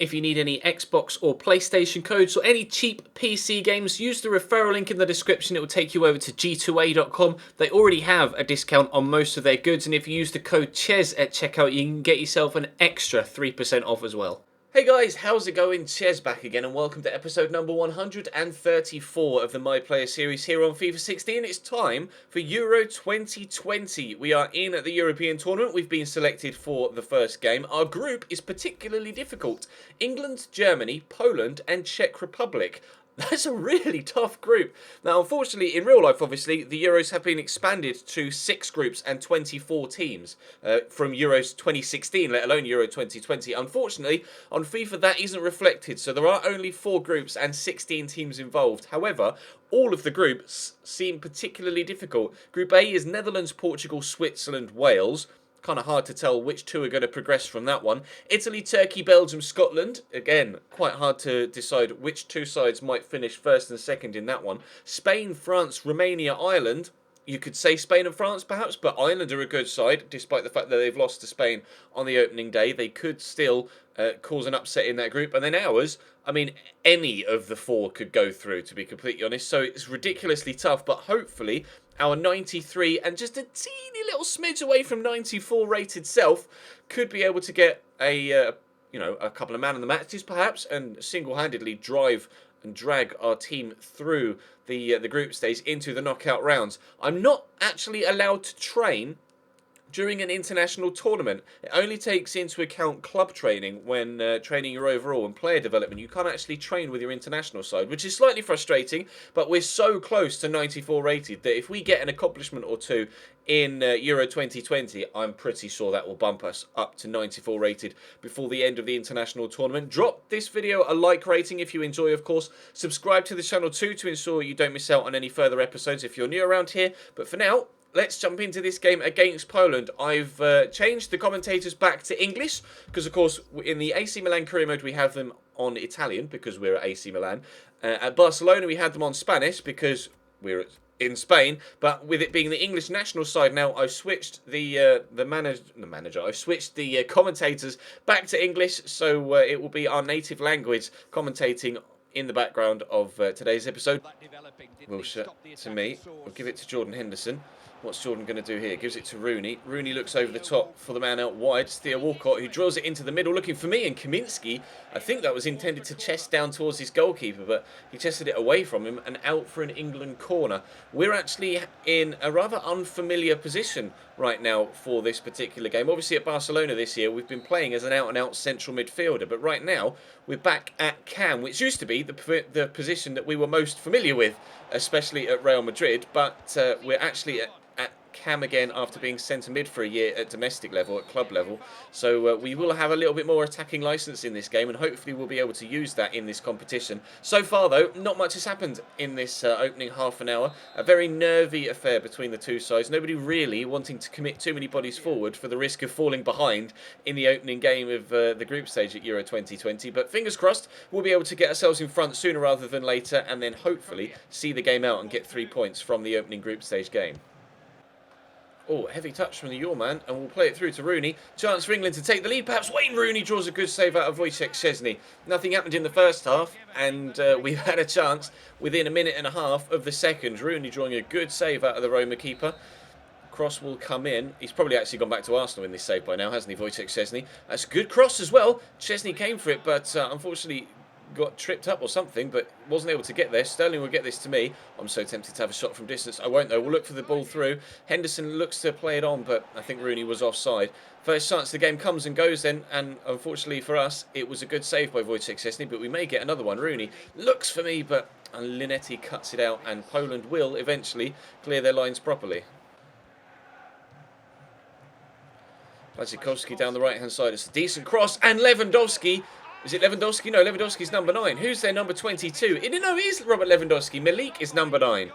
If you need any Xbox or PlayStation codes or any cheap PC games, use the referral link in the description. It will take you over to g2a.com. They already have a discount on most of their goods, and if you use the code CHES at checkout, you can get yourself an extra 3% off as well. Hey guys, how's it going? Ches back again, and welcome to episode number 134 of the My Player series here on FIFA 16. It's time for Euro 2020. We are in at the European tournament. We've been selected for the first game. Our group is particularly difficult. England, Germany, Poland and Czech Republic. That's a really tough group. Now, unfortunately, in real life, obviously, the Euros have been expanded to 6 groups and 24 teams from Euros 2016, let alone Euro 2020. Unfortunately, on FIFA, that isn't reflected, so there are only 4 groups and 16 teams involved. However, all of the groups seem particularly difficult. Group A is Netherlands, Portugal, Switzerland, Wales. Kind of hard to tell which two are going to progress from that one. Italy, Turkey, Belgium, Scotland. Again, quite hard to decide which two sides might finish first and second in that one. Spain, France, Romania, Ireland. You could say Spain and France perhaps, but Ireland are a good side, despite the fact that they've lost to Spain on the opening day. They could still cause an upset in that group. And then ours, I mean, any of the 4 could go through, to be completely honest. So it's ridiculously tough, but hopefully our 93 and just a teeny little smidge away from 94 rated self could be able to get a couple of man of the matches perhaps, and single-handedly drive and drag our team through the group stage into the knockout rounds. I'm not actually allowed to train during an international tournament. It only takes into account club training when training your overall and player development. You can't actually train with your international side, which is slightly frustrating, but we're so close to 94 rated that if we get an accomplishment or two in Euro 2020, I'm pretty sure that will bump us up to 94 rated before the end of the international tournament. Drop this video a like rating if you enjoy, of course. Subscribe to the channel too to ensure you don't miss out on any further episodes if you're new around here. But for now, let's jump into this game against Poland. I've changed the commentators back to English because, of course, in the AC Milan career mode, we have them on Italian because we're at AC Milan. At Barcelona, we had them on Spanish because we're in Spain. But with it being the English national side now, I've switched I've switched the commentators back to English, so it will be our native language commentating in the background of today's episode. Will to me. We'll give it to Jordan Henderson. What's Jordan going to do here? Gives it to Rooney. Rooney looks over the top for the man out wide. It's Theo Walcott, who drills it into the middle, looking for me. And Kaminski, I think that was intended to chest down towards his goalkeeper, but he chested it away from him and out for an England corner. We're actually in a rather unfamiliar position right now for this particular game. Obviously at Barcelona this year, we've been playing as an out-and-out central midfielder, but right now we're back at Cam, which used to be the position that we were most familiar with, especially at Real Madrid, but we're actually at Cam again after being centre mid for a year at domestic level, at club level. So we will have a little bit more attacking licence in this game, and hopefully we'll be able to use that in this competition. So far though, not much has happened in this opening half an hour. A very nervy affair between the two sides. Nobody really wanting to commit too many bodies forward for the risk of falling behind in the opening game of the group stage at Euro 2020. But fingers crossed, we'll be able to get ourselves in front sooner rather than later, and then hopefully see the game out and get 3 points from the opening group stage game. Oh, heavy touch from the Your man, and we'll play it through to Rooney. Chance for England to take the lead. Perhaps Wayne Rooney draws a good save out of Wojciech Szczesny. Nothing happened in the first half, and we've had a chance within a minute and a half of the second. Rooney drawing a good save out of the Roma keeper. Cross will come in. He's probably actually gone back to Arsenal in this save by now, hasn't he, Wojciech Szczesny? That's a good cross as well. Szczesny came for it, but unfortunately got tripped up or something, but wasn't able to get there. Sterling will get this to me. I'm so tempted to have a shot from distance. I won't though. We'll look for the ball through. Henderson looks to play it on, but I think Rooney was offside. First chance the game comes and goes then, and unfortunately for us, it was a good save by Wojciech Szczesny, but we may get another one. Rooney looks for me, but Linetti cuts it out, and Poland will eventually clear their lines properly. Błaszczykowski down the right-hand side. It's a decent cross, and Lewandowski. Is it Lewandowski? No, Lewandowski's number 9. Who's their number 22? No, it is Robert Lewandowski. Malik is number 9.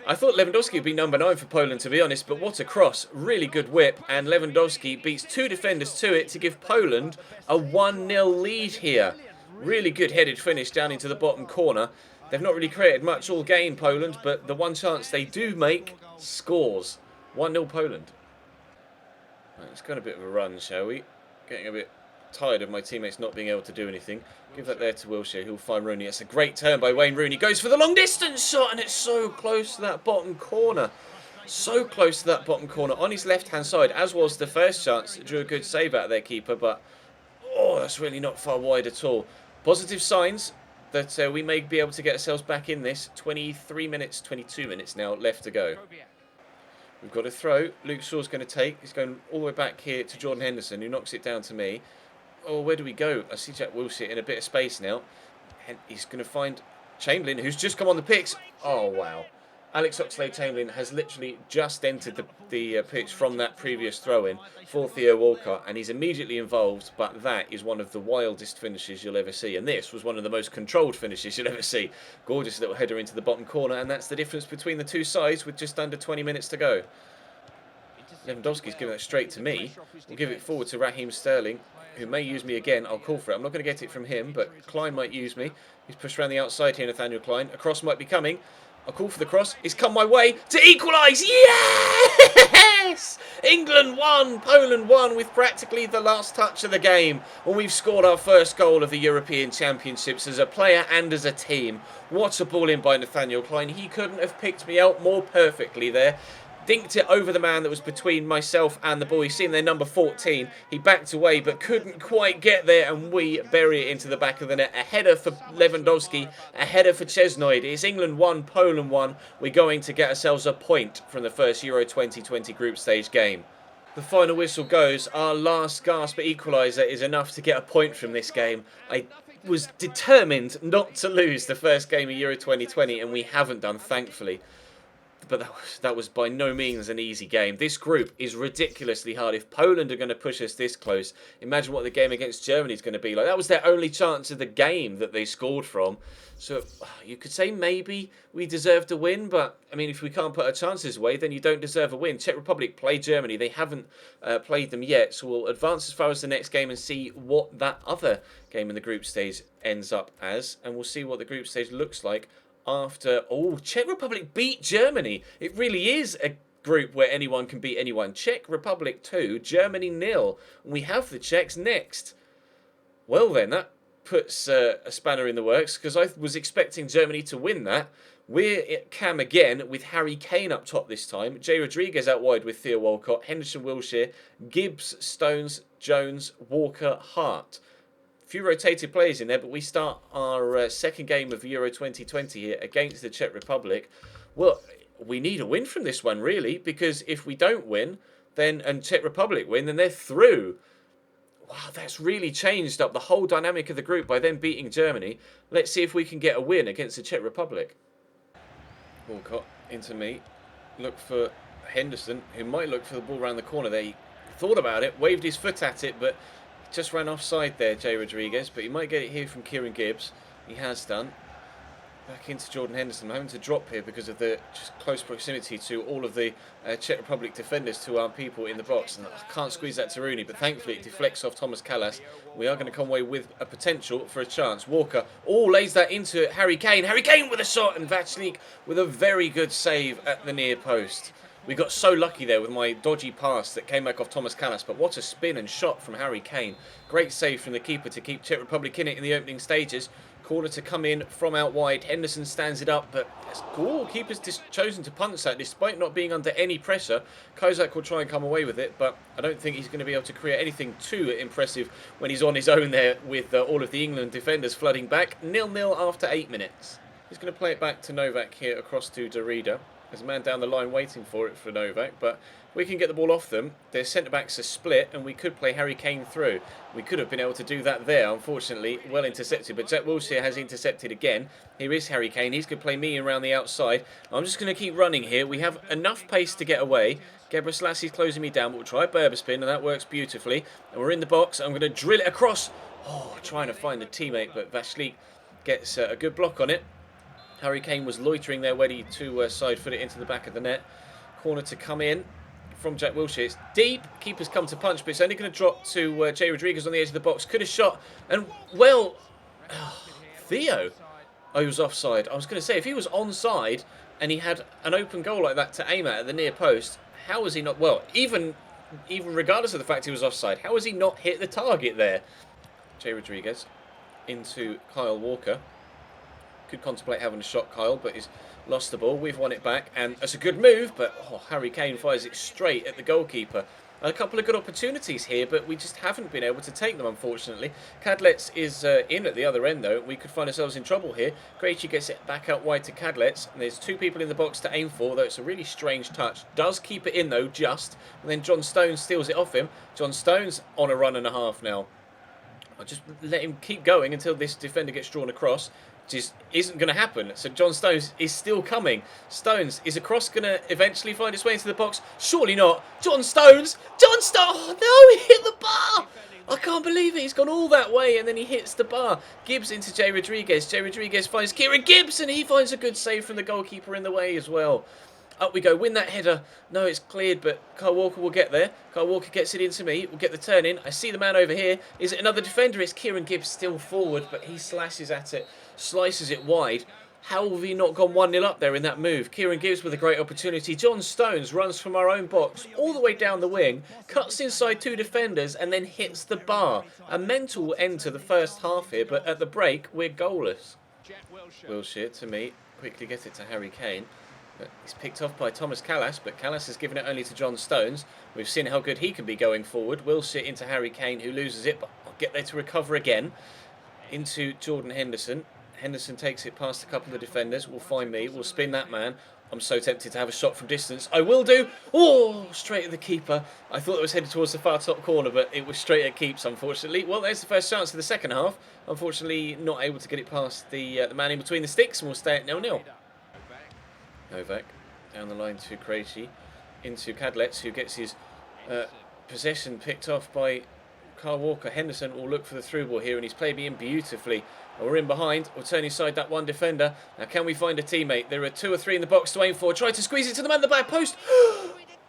I thought Lewandowski would be number 9 for Poland, to be honest, but what a cross. Really good whip, and Lewandowski beats 2 defenders to it to give Poland a 1-0 lead here. Really good headed finish down into the bottom corner. They've not really created much all game, Poland, but the one chance they do make scores. 1-0 Poland. Right, let's go on a bit of a run, shall we? Getting a bit tired of my teammates not being able to do anything. Give that there to Wilshere, who'll find Rooney. It's a great turn by Wayne Rooney. Goes for the long distance shot, and it's so close to that bottom corner. So close to that bottom corner on his left-hand side, as was the first chance. Drew a good save out of their keeper, but oh, that's really not far wide at all. Positive signs that we may be able to get ourselves back in this. 23 minutes, 22 minutes now left to go. We've got a throw. Luke Shaw's going to take. He's going all the way back here to Jordan Henderson, who knocks it down to me. Oh, where do we go? I see Jack Wilshere in a bit of space now. And he's going to find Chamberlain, who's just come on the picks. Oh, wow. Alex Oxlade-Chamberlain has literally just entered the pitch from that previous throw-in for Theo Walcott, and he's immediately involved, but that is one of the wildest finishes you'll ever see. And this was one of the most controlled finishes you'll ever see. Gorgeous little header into the bottom corner, and that's the difference between the two sides with just under 20 minutes to go. Lewandowski's giving it straight to me. We'll give it forward to Raheem Sterling, who may use me again. I'll call for it. I'm not going to get it from him, but Klein might use me. He's pushed around the outside here, Nathaniel Klein. A cross might be coming. I'll call for the cross. It's come my way to equalise. Yes! England won, Poland won with practically the last touch of the game. And we've scored our first goal of the European Championships as a player and as a team. What a ball in by Nathaniel Klein. He couldn't have picked me out more perfectly there. Dinked it over the man that was between myself and the ball. He's seen their number 14. He backed away but couldn't quite get there, and we bury it into the back of the net. A header for Lewandowski, a header for Chesnoid. It's England 1, Poland 1. We're going to get ourselves a point from the first Euro 2020 group stage game. The final whistle goes. Our last gasp at equaliser is enough to get a point from this game. I was determined not to lose the first game of Euro 2020, and we haven't done, thankfully. But that was by no means an easy game. This group is ridiculously hard. If Poland are going to push us this close, imagine what the game against Germany is going to be like. That was their only chance of the game that they scored from. So you could say maybe we deserved a win, but I mean, if we can't put our chances away, then you don't deserve a win. Czech Republic play Germany. They haven't played them yet, so we'll advance as far as the next game and see what that other game in the group stage ends up as, and we'll see what the group stage looks like after. Oh, Czech Republic beat Germany. It really is a group where anyone can beat anyone. Czech Republic 2, Germany 0. We have the Czechs next. Well then, that puts a spanner in the works, because I was expecting Germany to win that. We're at Cam again with Harry Kane up top this time. Jay Rodriguez out wide with Theo Walcott, Henderson, Wilshere, Gibbs, Stones, Jones, Walker, Hart. Few rotated players in there, but we start our second game of Euro 2020 here against the Czech Republic. Well, we need a win from this one, really, because if we don't win, then and Czech Republic win, then they're through. Wow, that's really changed up the whole dynamic of the group by them beating Germany. Let's see if we can get a win against the Czech Republic. Walcott into me. Look for Henderson, who might look for the ball around the corner there. He thought about it, waved his foot at it, but just ran offside there, Jay Rodriguez, but he might get it here from Kieran Gibbs. He has done. Back into Jordan Henderson. I'm having to drop here because of the just close proximity to all of the Czech Republic defenders to our people in the box. And I can't squeeze that to Rooney, but thankfully it deflects off Thomas Callas. We are going to come away with a potential for a chance. Walker, lays that into Harry Kane. Harry Kane with a shot, and Vachlik with a very good save at the near post. We got so lucky there with my dodgy pass that came back off Thomas Callas, but what a spin and shot from Harry Kane. Great save from the keeper to keep Czech Republic in it in the opening stages. Corner to come in from out wide. Henderson stands it up, but goalkeeper's chosen to punch that despite not being under any pressure. Kozak will try and come away with it, but I don't think he's going to be able to create anything too impressive when he's on his own there with all of the England defenders flooding back. 0-0 after 8 minutes. He's going to play it back to Novak here across to Derrida. There's a man down the line waiting for it for Novak, but we can get the ball off them. Their centre-backs are split, and we could play Harry Kane through. We could have been able to do that there, unfortunately. Well intercepted, but Jack Wilshere has intercepted again. Here is Harry Kane. He's going to play me around the outside. I'm just going to keep running here. We have enough pace to get away. Gebrselassie closing me down, but we'll try a Berber spin, and that works beautifully. And we're in the box. I'm going to drill it across. Oh, trying to find the teammate, but Vachlik gets a good block on it. Harry Kane was loitering there, ready to side foot it into the back of the net. Corner to come in from Jack Wilshere. It's deep. Keeper's come to punch, but it's only going to drop to Jay Rodriguez on the edge of the box. Could have shot. And, well, Theo. Oh, he was offside. I was going to say, if he was onside and he had an open goal like that to aim at the near post, how was he not? Well, even even regardless of the fact he was offside. How has he not hit the target there? Jay Rodriguez into Kyle Walker. Could contemplate having a shot, Kyle, but he's lost the ball. We've won it back, and it's a good move, but Harry Kane fires it straight at the goalkeeper. A couple of good opportunities here, but we just haven't been able to take them, unfortunately. Cadlets is in at the other end, though. We could find ourselves in trouble here. Krejci gets it back out wide to Cadlets, and there's two people in the box to aim for, though it's a really strange touch. Does keep it in, though, just. And then John Stones steals it off him. John Stones on a run and a half now. I'll just let him keep going until this defender gets drawn across. Just isn't going to happen. So John Stones is still coming. Stones, is a cross going to eventually find its way into the box? Surely not. John Stones! John Stones! Oh, no, he hit the bar! I can't believe it. He's gone all that way and then he hits the bar. Gibbs into Jay Rodriguez. Jay Rodriguez finds Kieran Gibbs and he finds a good save from the goalkeeper in the way as well. Up we go, win that header. No, it's cleared, but Kyle Walker will get there. Kyle Walker gets it into me. We'll get the turn in. I see the man over here. Is it another defender? It's Kieran Gibbs still forward, but he slashes at it, slices it wide. How have we not gone 1-0 up there in that move? Kieran Gibbs with a great opportunity. John Stones runs from our own box all the way down the wing, cuts inside two defenders, and then hits the bar. A mental end to the first half here, but at the break, we're goalless. Wilshere to me. Quickly get it to Harry Kane. But he's picked off by Thomas Callas, but Callas has given it only to John Stones. We've seen how good he can be going forward. Wilshere into Harry Kane, who loses it, but I'll get there to recover again. Into Jordan Henderson. Henderson takes it past a couple of defenders. Will find me. Will spin that man. I'm so tempted to have a shot from distance. I will do. Oh, straight at the keeper. I thought it was headed towards the far top corner, but it was straight at keeps, unfortunately. Well, there's the first chance of the second half. Unfortunately, not able to get it past the man in between the sticks, and we'll stay at 0-0. Novak down the line to Krejci, into Cadlets, who gets his possession picked off by Kyle Walker. Henderson will look for the through ball here, and he's played me in beautifully. We're in behind. We'll turn inside that one defender. Now, can we find a teammate? There are 2 or 3 in the box to aim for. Try to squeeze it to the man at the back post.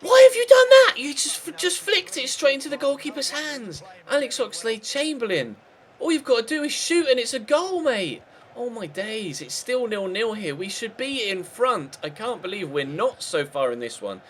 Why have you done that? You just flicked it straight into the goalkeeper's hands. Alex Oxlade-Chamberlain. All you've got to do is shoot, and it's a goal, mate. Oh my days, it's still 0-0 here. We should be in front. I can't believe we're not so far in this one.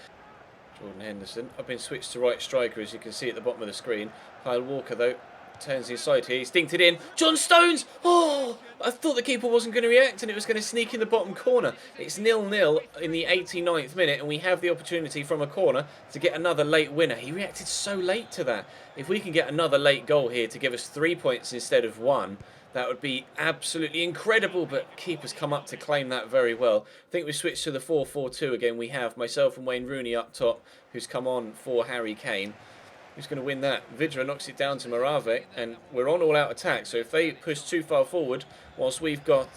Jordan Henderson. I've been switched to right striker, as you can see at the bottom of the screen. Kyle Walker, though, turns inside here. He's dinked it in. John Stones! Oh! I thought the keeper wasn't going to react and it was going to sneak in the bottom corner. It's 0-0 in the 89th minute, and we have the opportunity from a corner to get another late winner. He reacted so late to that. If we can get another late goal here to give us 3 points instead of 1, that would be absolutely incredible, but keeper's come up to claim that very well. I think we switched to the 4-4-2 again. We have myself and Wayne Rooney up top, who's come on for Harry Kane. Who's going to win that? Vidra knocks it down to Moravec, and we're on all-out attack. So if they push too far forward, whilst we've got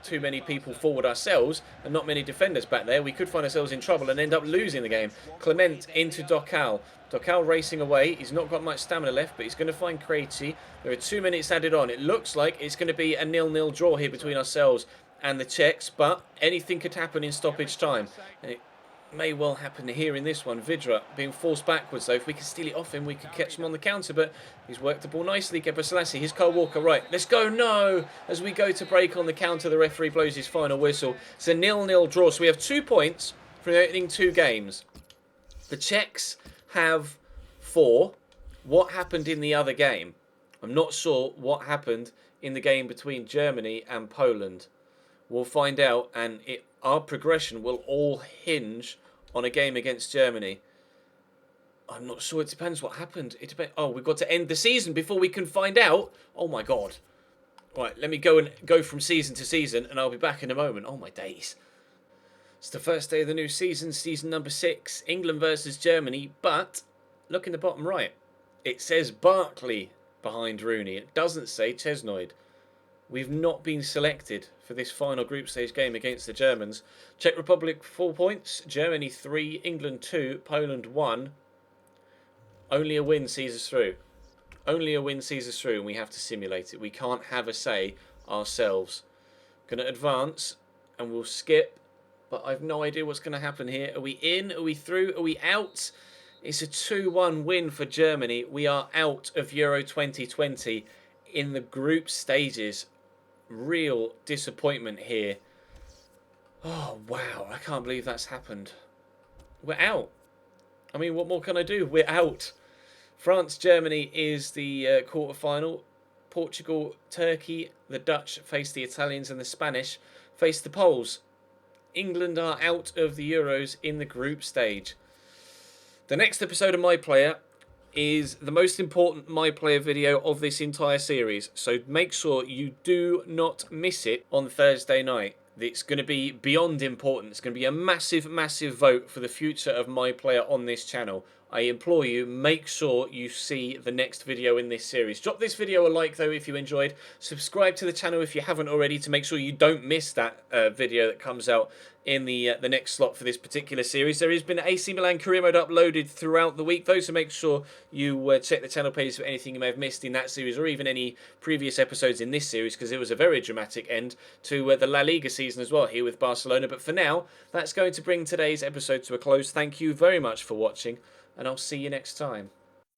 too many people forward ourselves and not many defenders back there, we could find ourselves in trouble and end up losing the game. Clement into Docal. Docal racing away. He's not got much stamina left, but he's going to find Krejci. There are 2 minutes added on. It looks like it's going to be a 0-0 draw here between ourselves and the Czechs, but anything could happen in stoppage time. And it may well happen here in this one. Vidra being forced backwards, though. If we could steal it off him, we could catch him on the counter, but he's worked the ball nicely. Gebre Selassie, here's Kyle Walker. Right, let's go. No! As we go to break on the counter, the referee blows his final whistle. It's a 0-0 draw, so we have 2 points from the opening 2 games. The Czechs have 4. What happened in the other game? I'm not sure what happened in the game between Germany and Poland. We'll find out, and our progression will all hinge on a game against Germany. I'm not sure. It depends what happened. Oh, we've got to end the season before we can find out. Oh, my God. Right, let me go from season to season, and I'll be back in a moment. Oh, my days. It's the first day of the new season, season number 6, England versus Germany. But look in the bottom right. It says Barkley behind Rooney. It doesn't say Chesnoid. We've not been selected for this final group stage game against the Germans. Czech Republic 4 points, Germany 3, England 2, Poland 1. Only a win sees us through. Only a win sees us through, and we have to simulate it. We can't have a say ourselves. Going to advance, and we'll skip, but I've no idea what's going to happen here. Are we in? Are we through? Are we out? It's a 2-1 win for Germany. We are out of Euro 2020 in the group stages. Real disappointment here. Oh, wow. I can't believe that's happened. We're out. I mean, what more can I do? We're out. France, Germany is the quarter-final. Portugal, Turkey, the Dutch face the Italians, and the Spanish face the Poles. England are out of the Euros in the group stage. The next episode of My Player is the most important My Player video of this entire series, so make sure you do not miss it on Thursday night. It's going to be beyond important. It's going to be a massive, massive vote for the future of My Player on this channel. I implore you, make sure you see the next video in this series. Drop this video a like though if you enjoyed. Subscribe to the channel if you haven't already to make sure you don't miss that video that comes out in the next slot for this particular series. There has been AC Milan career mode uploaded throughout the week though, so make sure you check the channel page for anything you may have missed in that series or even any previous episodes in this series, because it was a very dramatic end to the La Liga season as well here with Barcelona. But for now, that's going to bring today's episode to a close. Thank you very much for watching, and I'll see you next time.